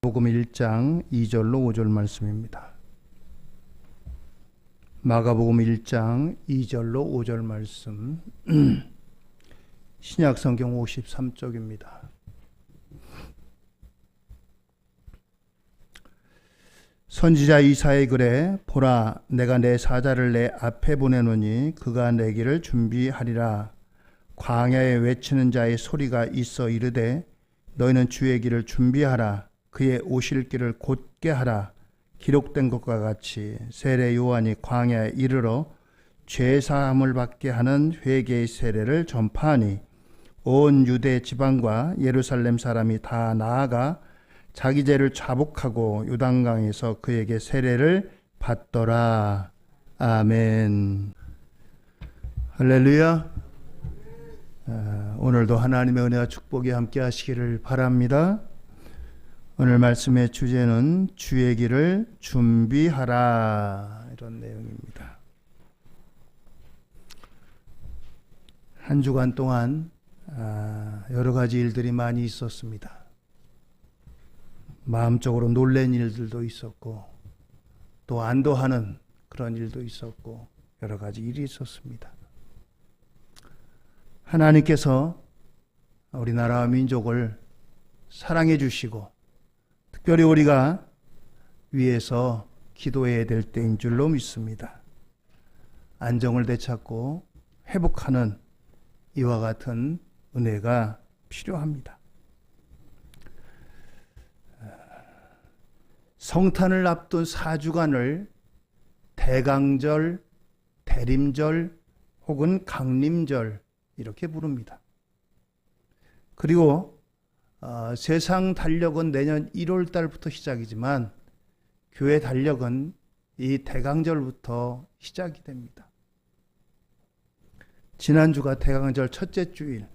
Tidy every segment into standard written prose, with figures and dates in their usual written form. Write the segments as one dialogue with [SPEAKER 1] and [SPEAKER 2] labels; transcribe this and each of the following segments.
[SPEAKER 1] 복음 1장 2절로 5절 말씀입니다. 마가복음 1장 2절로 5절 말씀 신약성경 53쪽입니다. 선지자 이사야의 글에 보라 내가 내 사자를 내 앞에 보내노니 그가 내 길을 준비하리라. 광야에 외치는 자의 소리가 있어 이르되 너희는 주의 길을 준비하라. 그의 오실 길을 곧게 하라. 기록된 것과 같이 세례 요한이 광야에 이르러 죄 사함을 받게 하는 회개의 세례를 전파하니 온 유대 지방과 예루살렘 사람이 다 나아가 자기 죄를 자복하고 요단강에서 그에게 세례를 받더라. 아멘. 할렐루야. 오늘도 하나님의 은혜와 축복이 함께 하시기를 바랍니다. 오늘 말씀의 주제는 주의 길을 준비하라, 이런 내용입니다. 한 주간 동안 여러 가지 일들이 많이 있었습니다. 마음적으로 놀란 일들도 있었고 또 안도하는 그런 일도 있었고 여러 가지 일이 있었습니다. 하나님께서 우리나라와 민족을 사랑해 주시고 특별히 우리가 위에서 기도해야 될 때인 줄로 믿습니다. 안정을 되찾고 회복하는 이와 같은 은혜가 필요합니다. 성탄을 앞둔 4주간을 대강절, 대림절 혹은 강림절 이렇게 부릅니다. 그리고 세상 달력은 내년 1월 달부터 시작이지만 교회 달력은 이 대강절부터 시작이 됩니다. 지난주가 대강절 첫째 주일,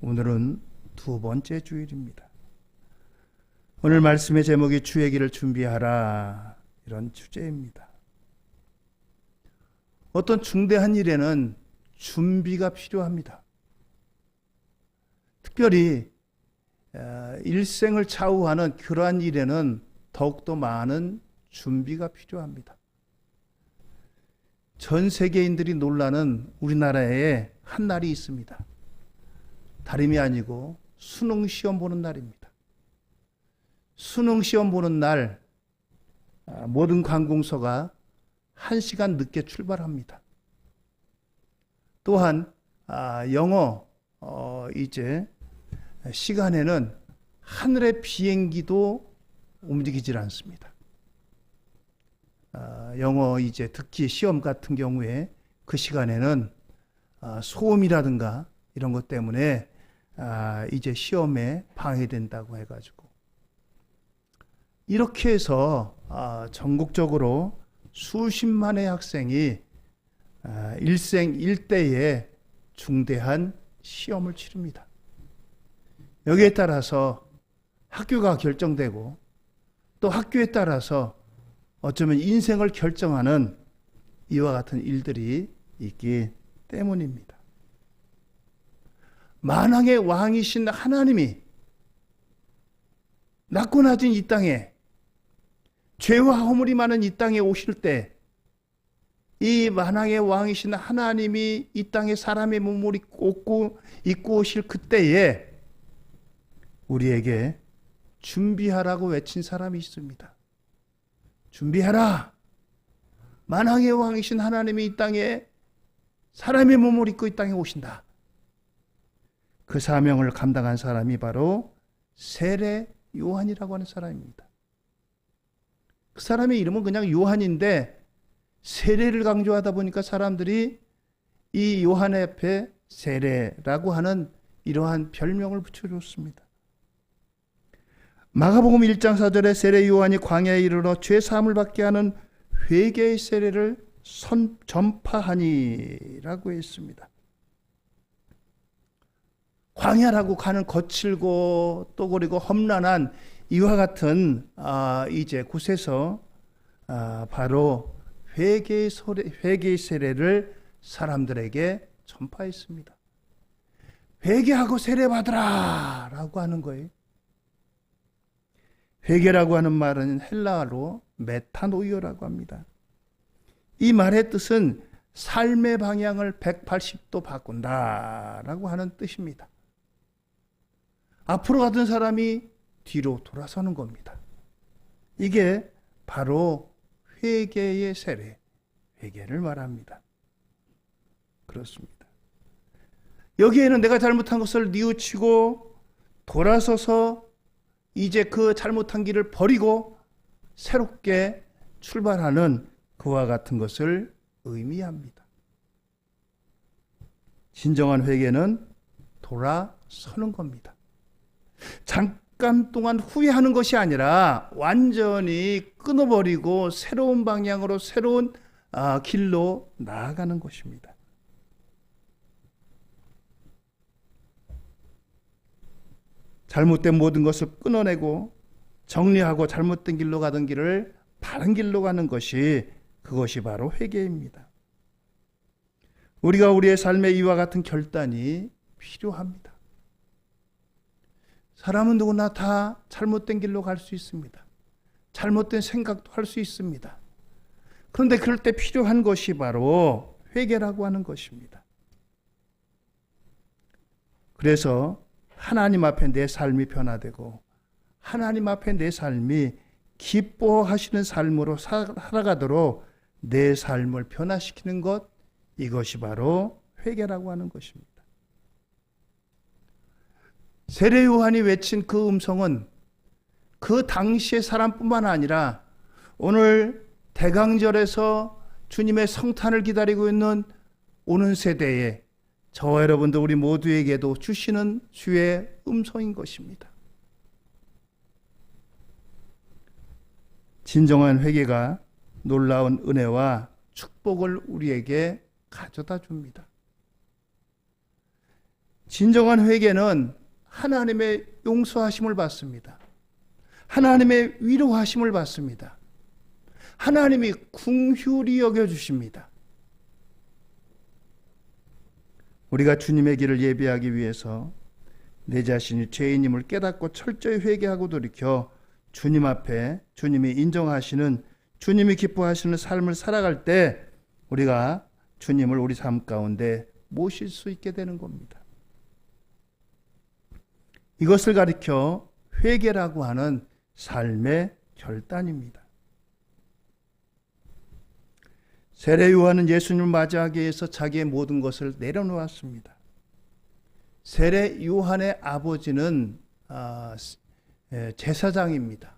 [SPEAKER 1] 오늘은 두 번째 주일입니다. 오늘 말씀의 제목이 주의 길을 준비하라, 이런 주제입니다. 어떤 중대한 일에는 준비가 필요합니다. 특별히 일생을 좌우하는 그러한 일에는 더욱더 많은 준비가 필요합니다. 전 세계인들이 놀라는 우리나라에 한 날이 있습니다. 다름이 아니고 수능 시험 보는 날입니다. 수능 시험 보는 날 모든 관공서가 1시간 늦게 출발합니다. 또한 영어 이제 시간에는 하늘의 비행기도 움직이질 않습니다. 영어 이제 듣기 시험 같은 경우에 그 시간에는 소음이라든가 이런 것 때문에 이제 시험에 방해된다고 해가지고 이렇게 해서 전국적으로 수십만의 학생이 일생 일대에 중대한 시험을 치릅니다. 여기에 따라서 학교가 결정되고 또 학교에 따라서 어쩌면 인생을 결정하는 이와 같은 일들이 있기 때문입니다. 만왕의 왕이신 하나님이 낮고 낮은 이 땅에 죄와 허물이 많은 이 땅에 오실 때 이 만왕의 왕이신 하나님이 이 땅에 사람의 몸을 입고 오실 그때에 우리에게 준비하라고 외친 사람이 있습니다. 준비하라. 만왕의 왕이신 하나님이 이 땅에 사람의 몸을 입고 이 땅에 오신다. 그 사명을 감당한 사람이 바로 세례 요한이라고 하는 사람입니다. 그 사람의 이름은 그냥 요한인데 세례를 강조하다 보니까 사람들이 이 요한 앞에 세례라고 하는 이러한 별명을 붙여줬습니다. 마가복음 1장 4절에 세례 요한이 광야에 이르러 죄 사함을 받게 하는 회개의 세례를 전파하니라고 했습니다. 광야라고 가는 거칠고 또 그리고 험난한 이와 같은 이제 곳에서 바로 회개의 세례를 사람들에게 전파했습니다. 회개하고 세례 받으라 라고 하는 거예요. 회개라고 하는 말은 헬라어로 메타노이어라고 합니다. 이 말의 뜻은 삶의 방향을 180도 바꾼다라고 하는 뜻입니다. 앞으로 가던 사람이 뒤로 돌아서는 겁니다. 이게 바로 회개의 세례, 회개를 말합니다. 그렇습니다. 여기에는 내가 잘못한 것을 뉘우치고 돌아서서 이제 그 잘못한 길을 버리고 새롭게 출발하는 그와 같은 것을 의미합니다. 진정한 회개는 돌아서는 겁니다. 잠깐 동안 후회하는 것이 아니라 완전히 끊어버리고 새로운 방향으로 새로운 길로 나아가는 것입니다. 잘못된 모든 것을 끊어내고 정리하고 잘못된 길로 가던 길을 바른 길로 가는 것이 그것이 바로 회개입니다. 우리가 우리의 삶에 이와 같은 결단이 필요합니다. 사람은 누구나 다 잘못된 길로 갈 수 있습니다. 잘못된 생각도 할 수 있습니다. 그런데 그럴 때 필요한 것이 바로 회개라고 하는 것입니다. 그래서 하나님 앞에 내 삶이 변화되고 하나님 앞에 내 삶이 기뻐하시는 삶으로 살아가도록 내 삶을 변화시키는 것, 이것이 바로 회개라고 하는 것입니다. 세례 요한이 외친 그 음성은 그 당시의 사람뿐만 아니라 오늘 대강절에서 주님의 성탄을 기다리고 있는 오는 세대에 저와 여러분들 우리 모두에게도 주시는 주의 음성인 것입니다. 진정한 회개가 놀라운 은혜와 축복을 우리에게 가져다 줍니다. 진정한 회개는 하나님의 용서하심을 받습니다. 하나님의 위로하심을 받습니다. 하나님이 긍휼히 여겨주십니다. 우리가 주님의 길을 예비하기 위해서 내 자신이 죄인임을 깨닫고 철저히 회개하고 돌이켜 주님 앞에 주님이 인정하시는, 주님이 기뻐하시는 삶을 살아갈 때 우리가 주님을 우리 삶 가운데 모실 수 있게 되는 겁니다. 이것을 가리켜 회개라고 하는 삶의 결단입니다. 세례 요한은 예수님을 맞이하기 위해서 자기의 모든 것을 내려놓았습니다. 세례 요한의 아버지는 제사장입니다.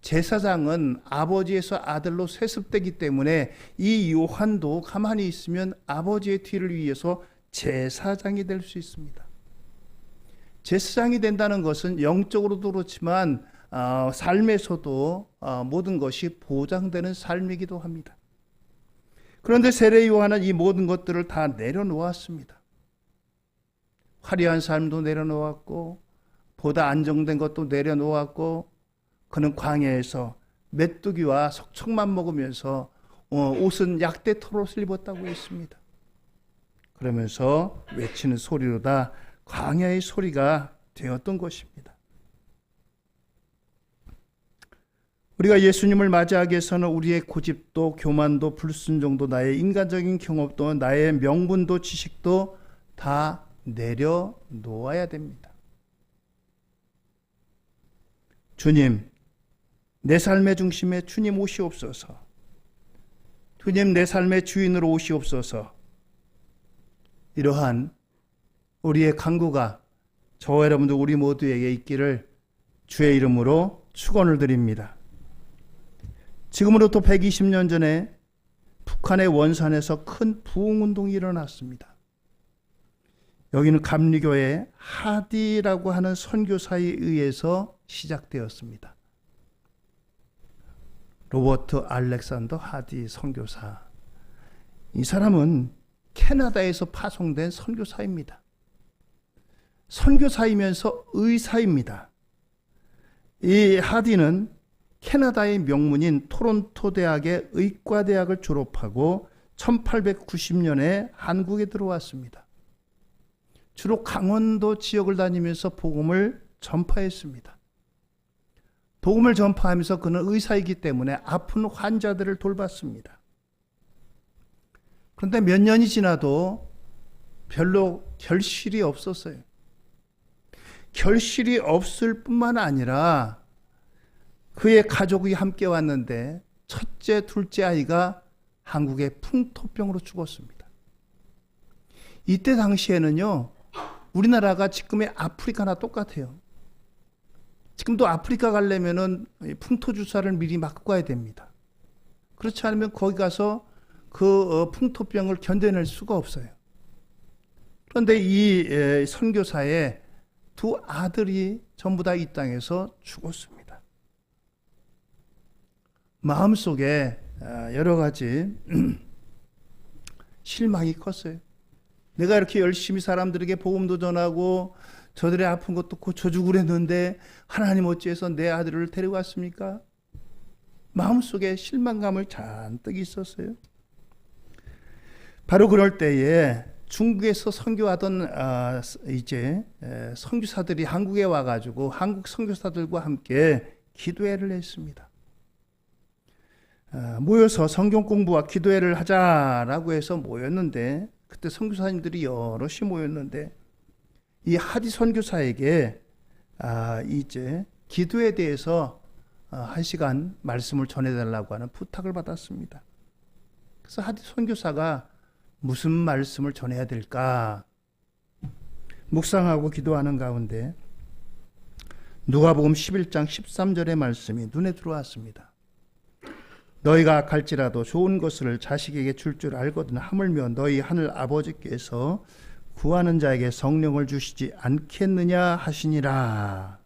[SPEAKER 1] 제사장은 아버지에서 아들로 세습되기 때문에 이 요한도 가만히 있으면 아버지의 뒤를 이어서 제사장이 될 수 있습니다. 제사장이 된다는 것은 영적으로도 그렇지만 삶에서도 모든 것이 보장되는 삶이기도 합니다. 그런데 세례 요한은 이 모든 것들을 다 내려놓았습니다. 화려한 삶도 내려놓았고 보다 안정된 것도 내려놓았고 그는 광야에서 메뚜기와 석청만 먹으면서 옷은 약대 털옷을 입었다고 했습니다. 그러면서 외치는 소리로다 광야의 소리가 되었던 것입니다. 우리가 예수님을 맞이하기 위해서는 우리의 고집도 교만도 불순종도 나의 인간적인 경험도 나의 명분도 지식도 다 내려놓아야 됩니다. 주님, 내 삶의 중심에 주님 오시옵소서. 주님, 내 삶의 주인으로 오시옵소서. 이러한 우리의 간구가 저와 여러분들 우리 모두에게 있기를 주의 이름으로 축원을 드립니다. 지금으로부터 120년 전에 북한의 원산에서 큰 부흥운동이 일어났습니다. 여기는 감리교의 하디라고 하는 선교사에 의해서 시작되었습니다. 로버트 알렉산더 하디 선교사. 이 사람은 캐나다에서 파송된 선교사입니다. 선교사이면서 의사입니다. 이 하디는 캐나다의 명문인 토론토 대학의 의과대학을 졸업하고 1890년에 한국에 들어왔습니다. 주로 강원도 지역을 다니면서 복음을 전파했습니다. 복음을 전파하면서 그는 의사이기 때문에 아픈 환자들을 돌봤습니다. 그런데 몇 년이 지나도 별로 결실이 없었어요. 결실이 없을 뿐만 아니라 그의 가족이 함께 왔는데 첫째, 둘째 아이가 한국의 풍토병으로 죽었습니다. 이때 당시에는요, 우리나라가 지금의 아프리카나 똑같아요. 지금도 아프리카 가려면은 풍토주사를 미리 맞고 가야 됩니다. 그렇지 않으면 거기 가서 그 풍토병을 견뎌낼 수가 없어요. 그런데 이 선교사의 두 아들이 전부 다 이 땅에서 죽었습니다. 마음속에 여러 가지 실망이 컸어요. 내가 이렇게 열심히 사람들에게 복음도 전하고 저들의 아픈 것도 고쳐주고 그랬는데 하나님 어찌해서 내 아들을 데리고 왔습니까? 마음속에 실망감을 잔뜩 있었어요. 바로 그럴 때에 중국에서 선교하던 이제 선교사들이 한국에 와가지고 한국 선교사들과 함께 기도회를 했습니다. 모여서 성경 공부와 기도회를 하자라고 해서 모였는데 그때 선교사님들이 여럿이 모였는데 이 하디 선교사에게 이제 기도에 대해서 1시간 말씀을 전해달라고 하는 부탁을 받았습니다. 그래서 하디 선교사가 무슨 말씀을 전해야 될까 묵상하고 기도하는 가운데 누가복음 11장 13절의 말씀이 눈에 들어왔습니다. 너희가 악할지라도 좋은 것을 자식에게 줄 줄 알거든 하물며 너희 하늘 아버지께서 구하는 자에게 성령을 주시지 않겠느냐 하시니라.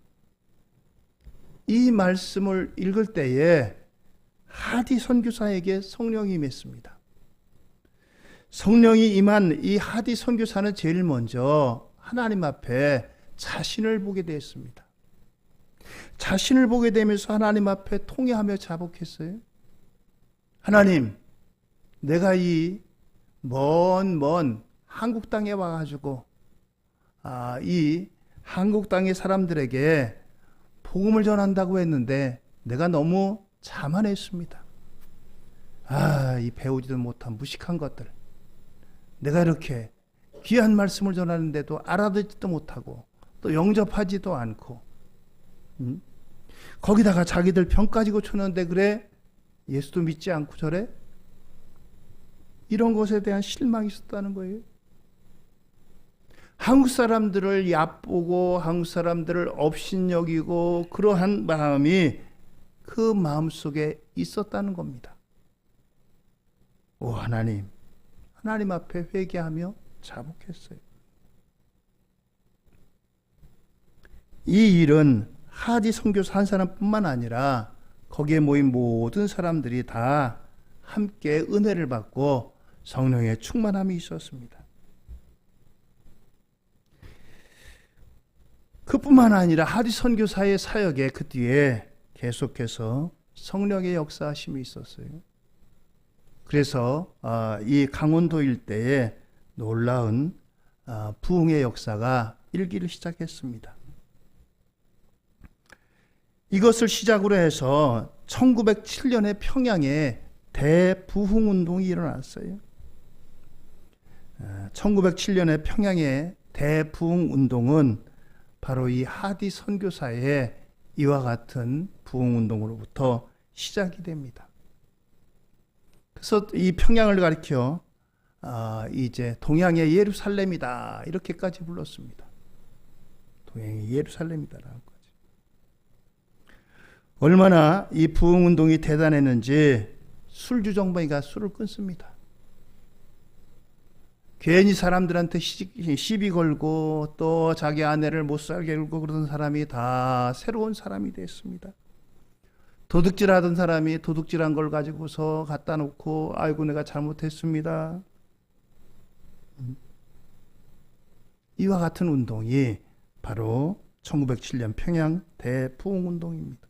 [SPEAKER 1] 이 말씀을 읽을 때에 하디 선교사에게 성령이 임했습니다. 성령이 임한 이 하디 선교사는 제일 먼저 하나님 앞에 자신을 보게 되었습니다. 자신을 보게 되면서 하나님 앞에 통회하며 자복했어요. 하나님, 내가 이 먼 한국 땅에 와가지고 이 한국 땅의 사람들에게 복음을 전한다고 했는데 내가 너무 자만했습니다. 이 배우지도 못한 무식한 것들. 내가 이렇게 귀한 말씀을 전하는데도 알아듣지도 못하고 또 영접하지도 않고 거기다가 자기들 평가지고 쳤는데 그래? 예수도 믿지 않고 저래? 이런 것에 대한 실망이 있었다는 거예요. 한국 사람들을 얕보고 한국 사람들을 업신여기고 그러한 마음이 그 마음속에 있었다는 겁니다. 오 하나님, 하나님 앞에 회개하며 자복했어요. 이 일은 하디 선교사 한 사람뿐만 아니라 거기에 모인 모든 사람들이 다 함께 은혜를 받고 성령의 충만함이 있었습니다. 그뿐만 아니라 하디 선교사의 사역에 그 뒤에 계속해서 성령의 역사하심이 있었어요. 그래서 이 강원도 일대에 놀라운 부흥의 역사가 일기를 시작했습니다. 이것을 시작으로 해서 1907년에 평양에 대부흥운동이 일어났어요. 1907년에 평양의 대부흥운동은 바로 이 하디 선교사의 이와 같은 부흥운동으로부터 시작이 됩니다. 그래서 이 평양을 가리켜 이제 동양의 예루살렘이다 이렇게까지 불렀습니다. 동양의 예루살렘이다라고. 얼마나 이 부흥운동이 대단했는지 술주정뱅이가 술을 끊습니다. 괜히 사람들한테 시비 걸고 또 자기 아내를 못 살게 굴고 그러던 사람이 다 새로운 사람이 됐습니다. 도둑질하던 사람이 도둑질한 걸 가지고서 갖다 놓고 아이고 내가 잘못했습니다. 이와 같은 운동이 바로 1907년 평양 대부흥운동입니다.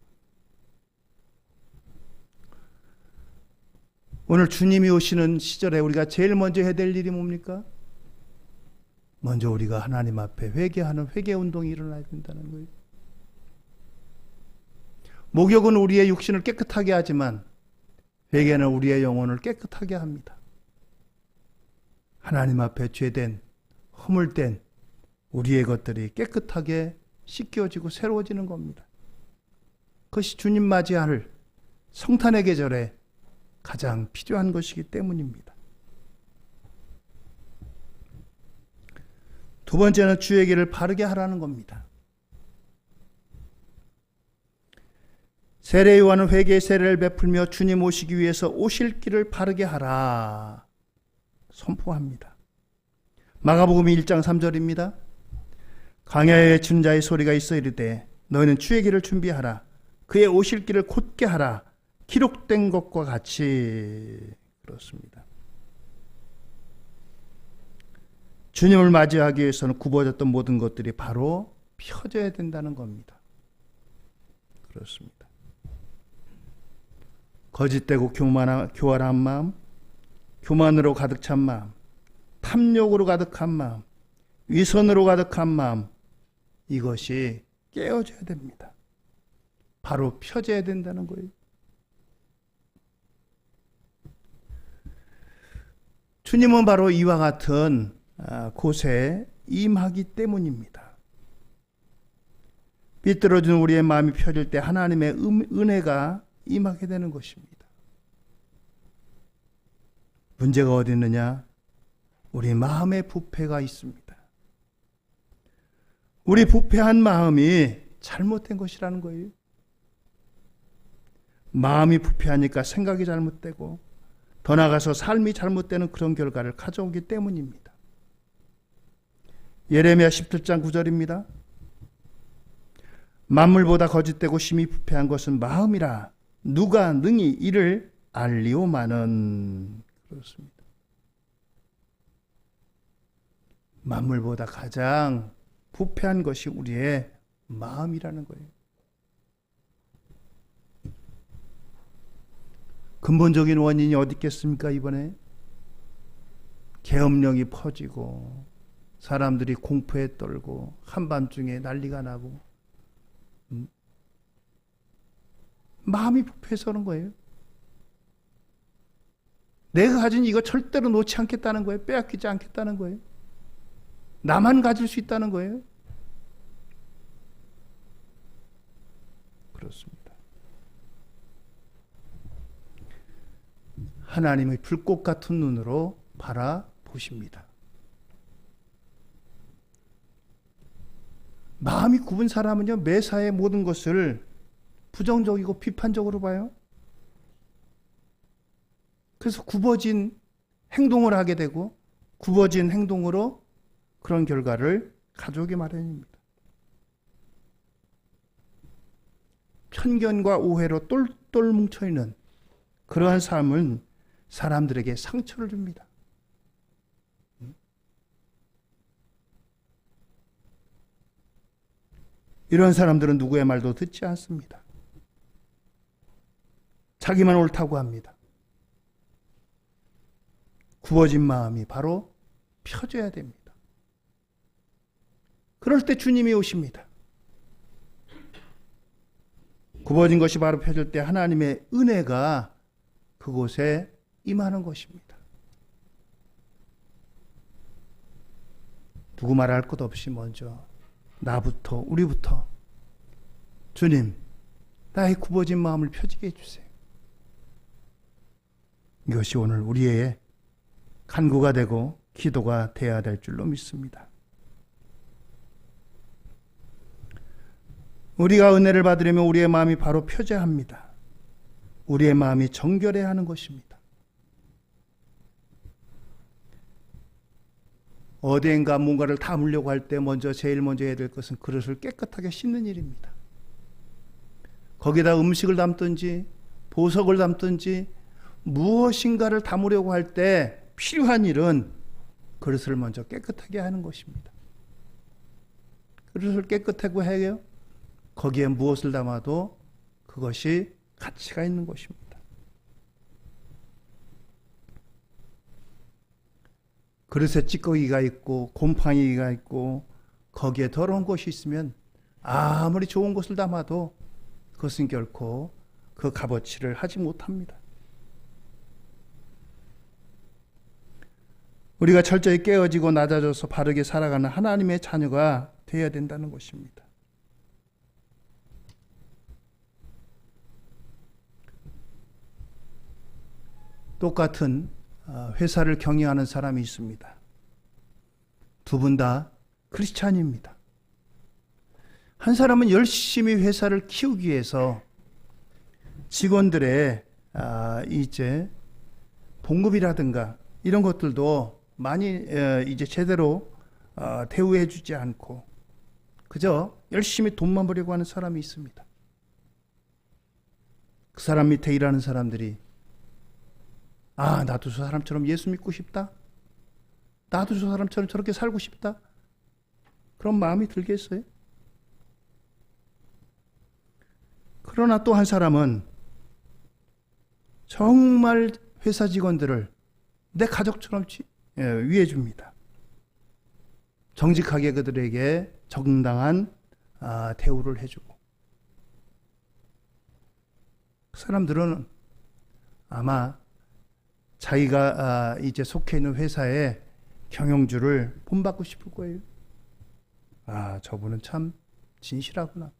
[SPEAKER 1] 오늘 주님이 오시는 시절에 우리가 제일 먼저 해야 될 일이 뭡니까? 먼저 우리가 하나님 앞에 회개하는 회개운동이 일어나야 된다는 거예요. 목욕은 우리의 육신을 깨끗하게 하지만 회개는 우리의 영혼을 깨끗하게 합니다. 하나님 앞에 죄된, 허물된 우리의 것들이 깨끗하게 씻겨지고 새로워지는 겁니다. 그것이 주님 맞이할 성탄의 계절에 가장 필요한 것이기 때문입니다. 두 번째는 주의 길을 바르게 하라는 겁니다. 세례 요한은 회개의 세례를 베풀며 주님 오시기 위해서 오실 길을 바르게 하라 선포합니다. 마가복음 1장 3절입니다. 광야에 외치는 자의 소리가 있어 이르되 너희는 주의 길을 준비하라. 그의 오실 길을 곧게 하라. 기록된 것과 같이. 그렇습니다. 주님을 맞이하기 위해서는 굽어졌던 모든 것들이 바로 펴져야 된다는 겁니다. 그렇습니다. 거짓되고 교활한 마음, 교만으로 가득 찬 마음, 탐욕으로 가득한 마음, 위선으로 가득한 마음, 이것이 깨어져야 됩니다. 바로 펴져야 된다는 거예요. 주님은 바로 이와 같은 곳에 임하기 때문입니다. 삐뚤어진 우리의 마음이 펴질 때 하나님의 은혜가 임하게 되는 것입니다. 문제가 어디 있느냐? 우리 마음의 부패가 있습니다. 우리 부패한 마음이 잘못된 것이라는 거예요. 마음이 부패하니까 생각이 잘못되고 더 나아가서 삶이 잘못되는 그런 결과를 가져오기 때문입니다. 예레미야 17장 9절입니다. 만물보다 거짓되고 심히 부패한 것은 마음이라 누가 능히 이를 알리오마는. 그렇습니다. 만물보다 가장 부패한 것이 우리의 마음이라는 거예요. 근본적인 원인이 어디 있겠습니까? 이번에 계엄령이 퍼지고 사람들이 공포에 떨고 한밤중에 난리가 나고 마음이 부패해서 그런 거예요. 내가 가진 이거 절대로 놓지 않겠다는 거예요. 빼앗기지 않겠다는 거예요. 나만 가질 수 있다는 거예요. 그렇습니다. 하나님의 불꽃 같은 눈으로 바라보십니다. 마음이 굽은 사람은요, 매사의 모든 것을 부정적이고 비판적으로 봐요. 그래서 굽어진 행동을 하게 되고 굽어진 행동으로 그런 결과를 가져오기 마련입니다. 편견과 오해로 똘똘 뭉쳐있는 그러한 삶은 사람들에게 상처를 줍니다. 이런 사람들은 누구의 말도 듣지 않습니다. 자기만 옳다고 합니다. 굽어진 마음이 바로 펴져야 됩니다. 그럴 때 주님이 오십니다. 굽어진 것이 바로 펴질 때 하나님의 은혜가 그곳에 임하는 것입니다. 누구 말할 것 없이 먼저 나부터, 우리부터 주님, 나의 굽어진 마음을 펴지게 해주세요. 이것이 오늘 우리의 간구가 되고 기도가 되어야 될 줄로 믿습니다. 우리가 은혜를 받으려면 우리의 마음이 바로 펴져야 합니다. 우리의 마음이 정결해야 하는 것입니다. 어디엔가 뭔가를 담으려고 할 때 제일 먼저 해야 될 것은 그릇을 깨끗하게 씻는 일입니다. 거기다 음식을 담든지 보석을 담든지 무엇인가를 담으려고 할 때 필요한 일은 그릇을 먼저 깨끗하게 하는 것입니다. 그릇을 깨끗하게 해요. 거기에 무엇을 담아도 그것이 가치가 있는 것입니다. 그릇에 찌꺼기가 있고 곰팡이가 있고 거기에 더러운 것이 있으면 아무리 좋은 것을 담아도 그것은 결코 그 값어치를 하지 못합니다. 우리가 철저히 깨어지고 낮아져서 바르게 살아가는 하나님의 자녀가 되어야 된다는 것입니다. 똑같은 회사를 경영하는 사람이 있습니다. 두 분 다 크리스찬입니다. 한 사람은 열심히 회사를 키우기 위해서 직원들의 이제 봉급이라든가 이런 것들도 많이 이제 제대로 대우해 주지 않고 그저 열심히 돈만 벌려고 하는 사람이 있습니다. 그 사람 밑에 일하는 사람들이 나도 저 사람처럼 예수 믿고 싶다. 나도 저 사람처럼 저렇게 살고 싶다. 그런 마음이 들겠어요? 그러나 또 한 사람은 정말 회사 직원들을 내 가족처럼 위해 줍니다. 정직하게 그들에게 정당한 대우를 해주고 그 사람들은 아마 자기가 이제 속해 있는 회사의 경영주를 본받고 싶을 거예요. 저분은 참 진실하구나.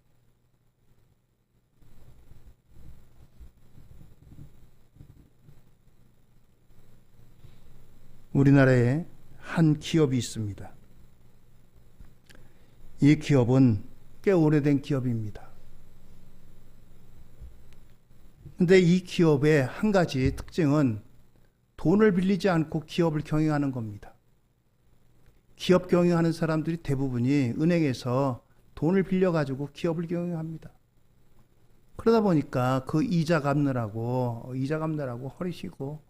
[SPEAKER 1] 우리나라에 한 기업이 있습니다. 이 기업은 꽤 오래된 기업입니다. 근데 이 기업의 한 가지 특징은 돈을 빌리지 않고 기업을 경영하는 겁니다. 기업 경영하는 사람들이 대부분이 은행에서 돈을 빌려가지고 기업을 경영합니다. 그러다 보니까 그 이자 갚느라고 허리시고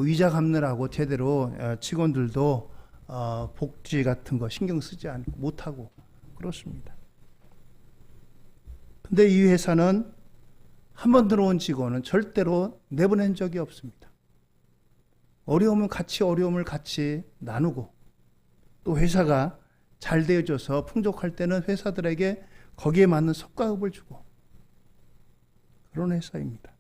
[SPEAKER 1] 이자 갚느라고 제대로 직원들도 복지 같은 거 신경 쓰지 않고 못하고 그렇습니다. 근데 이 회사는 한 번 들어온 직원은 절대로 내보낸 적이 없습니다. 어려움을 같이 나누고 또 회사가 잘 되어져서 풍족할 때는 회사들에게 거기에 맞는 성과급을 주고 그런 회사입니다.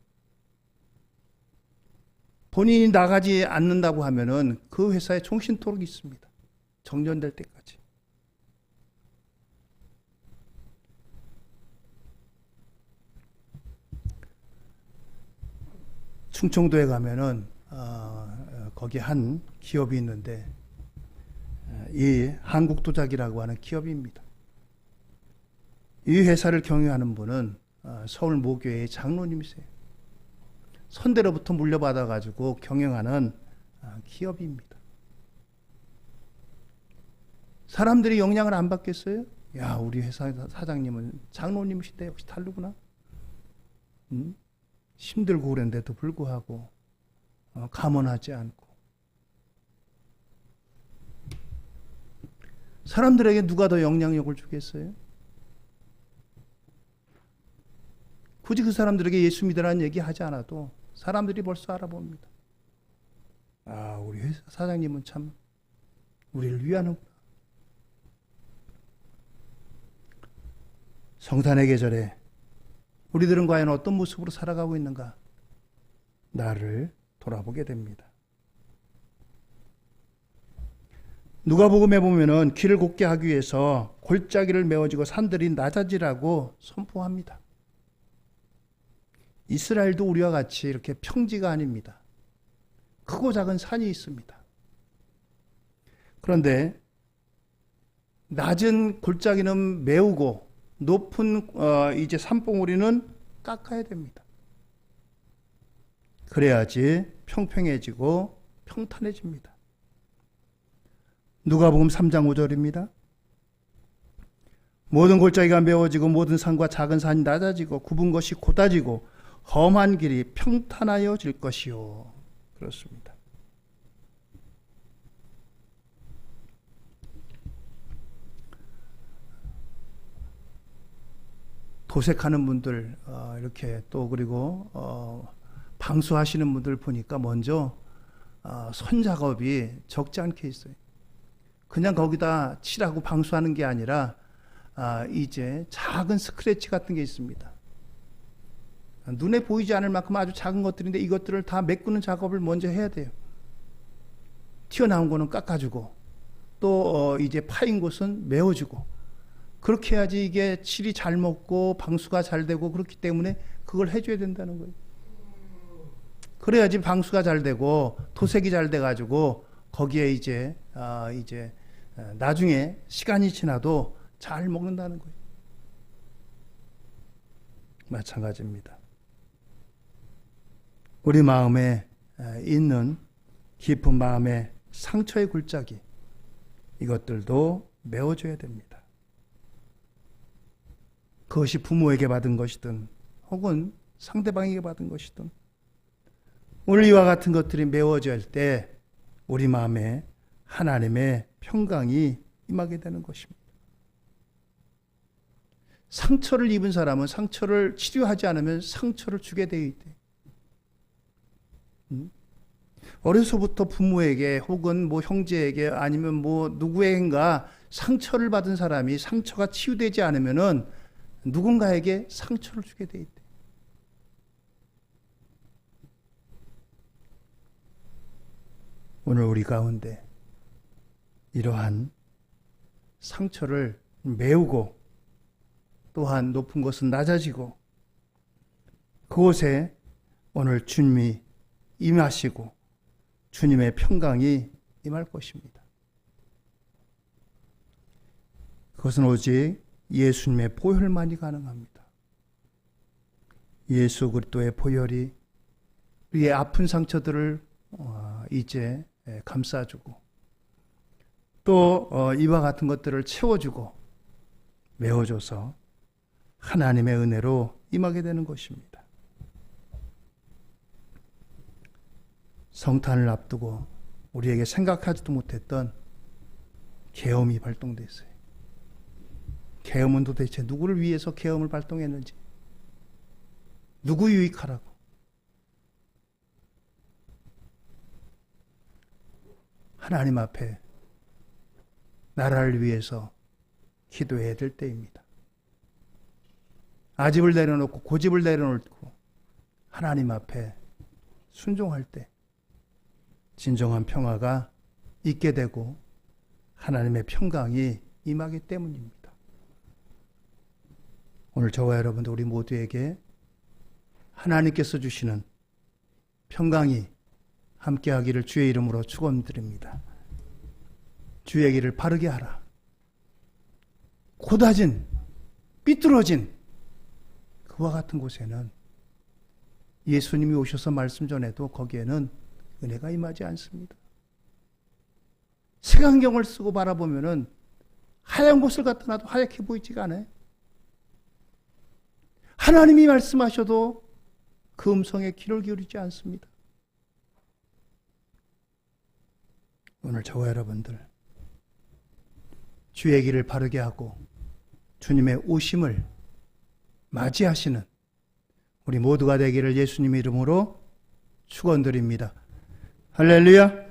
[SPEAKER 1] 본인이 나가지 않는다고 하면은 그 회사에 종신토록 있습니다. 정년될 때까지. 충청도에 가면은 거기 한 기업이 있는데 이 한국도자기라고 하는 기업입니다. 이 회사를 경영하는 분은 서울 모교회의 장로님이세요. 선대로부터 물려받아 가지고 경영하는 기업입니다. 사람들이 영향을 안 받겠어요? 우리 회사 사장님은 장로님이신데 역시 다르구나. 힘들고 그랬는데도 불구하고 감언하지 않고 사람들에게 누가 더 영향력을 주겠어요? 굳이 그 사람들에게 예수 믿으라는 얘기 하지 않아도 사람들이 벌써 알아봅니다. 우리 회사 사장님은 참 우리를 위하는구나. 성탄의 계절에 우리들은 과연 어떤 모습으로 살아가고 있는가? 나를 돌아보게 됩니다. 누가복음에 보면은 길을 곱게 하기 위해서 골짜기를 메워지고 산들이 낮아지라고 선포합니다. 이스라엘도 우리와 같이 이렇게 평지가 아닙니다. 크고 작은 산이 있습니다. 그런데 낮은 골짜기는 메우고 높은 이제 산봉우리는 깎아야 됩니다. 그래야지 평평해지고 평탄해집니다. 누가복음 3장 5절입니다. 모든 골짜기가 메워지고 모든 산과 작은 산이 낮아지고 굽은 것이 곧아지고 험한 길이 평탄하여질 것이요. 그렇습니다. 도색하는 분들 이렇게 또 그리고 방수하시는 분들 보니까 먼저 선 작업이 적지 않게 있어요. 그냥 거기다 칠하고 방수하는 게 아니라 이제 작은 스크래치 같은 게 있습니다. 눈에 보이지 않을 만큼 아주 작은 것들인데 이것들을 다 메꾸는 작업을 먼저 해야 돼요. 튀어나온 거는 깎아주고 또 이제 파인 곳은 메워주고 그렇게 해야지 이게 칠이 잘 먹고 방수가 잘 되고 그렇기 때문에 그걸 해줘야 된다는 거예요. 그래야지 방수가 잘 되고 도색이 잘 돼가지고 거기에 이제 나중에 시간이 지나도 잘 먹는다는 거예요. 마찬가지입니다. 우리 마음에 있는 깊은 마음의 상처의 굴착이 이것들도 메워줘야 됩니다. 그것이 부모에게 받은 것이든 혹은 상대방에게 받은 것이든 오늘 이와 같은 것들이 메워질 때 우리 마음에 하나님의 평강이 임하게 되는 것입니다. 상처를 입은 사람은 상처를 치료하지 않으면 상처를 주게 되어 있대. 어려서부터 부모에게 혹은 뭐 형제에게 아니면 뭐 누구에겐가 상처를 받은 사람이 상처가 치유되지 않으면은 누군가에게 상처를 주게 돼 있대. 오늘 우리 가운데 이러한 상처를 메우고 또한 높은 곳은 낮아지고 그곳에 오늘 주님이 임하시고 주님의 평강이 임할 것입니다. 그것은 오직 예수님의 보혈만이 가능합니다. 예수 그리스도의 보혈이 우리의 아픈 상처들을 이제 감싸주고 또 이와 같은 것들을 채워주고 메워줘서 하나님의 은혜로 임하게 되는 것입니다. 성탄을 앞두고 우리에게 생각하지도 못했던 계엄이 발동됐어요. 계엄은 도대체 누구를 위해서 계엄을 발동했는지, 누구 유익하라고. 하나님 앞에 나라를 위해서 기도해야 될 때입니다. 아집을 내려놓고 고집을 내려놓고 하나님 앞에 순종할 때 진정한 평화가 있게 되고 하나님의 평강이 임하기 때문입니다. 오늘 저와 여러분들 우리 모두에게 하나님께서 주시는 평강이 함께하기를 주의 이름으로 축원드립니다. 주의 길을 바르게 하라. 고다진, 삐뚤어진 그와 같은 곳에는 예수님이 오셔서 말씀 전해도 거기에는 은혜가 임하지 않습니다. 색안경을 쓰고 바라보면은 하얀 곳을 갖다 놔도 하얗게 보이지가 않아요. 하나님이 말씀하셔도 그 음성에 귀를 기울이지 않습니다. 오늘 저와 여러분들 주의 길을 바르게 하고 주님의 오심을 맞이하시는 우리 모두가 되기를 예수님 이름으로 축원드립니다. 할렐루야.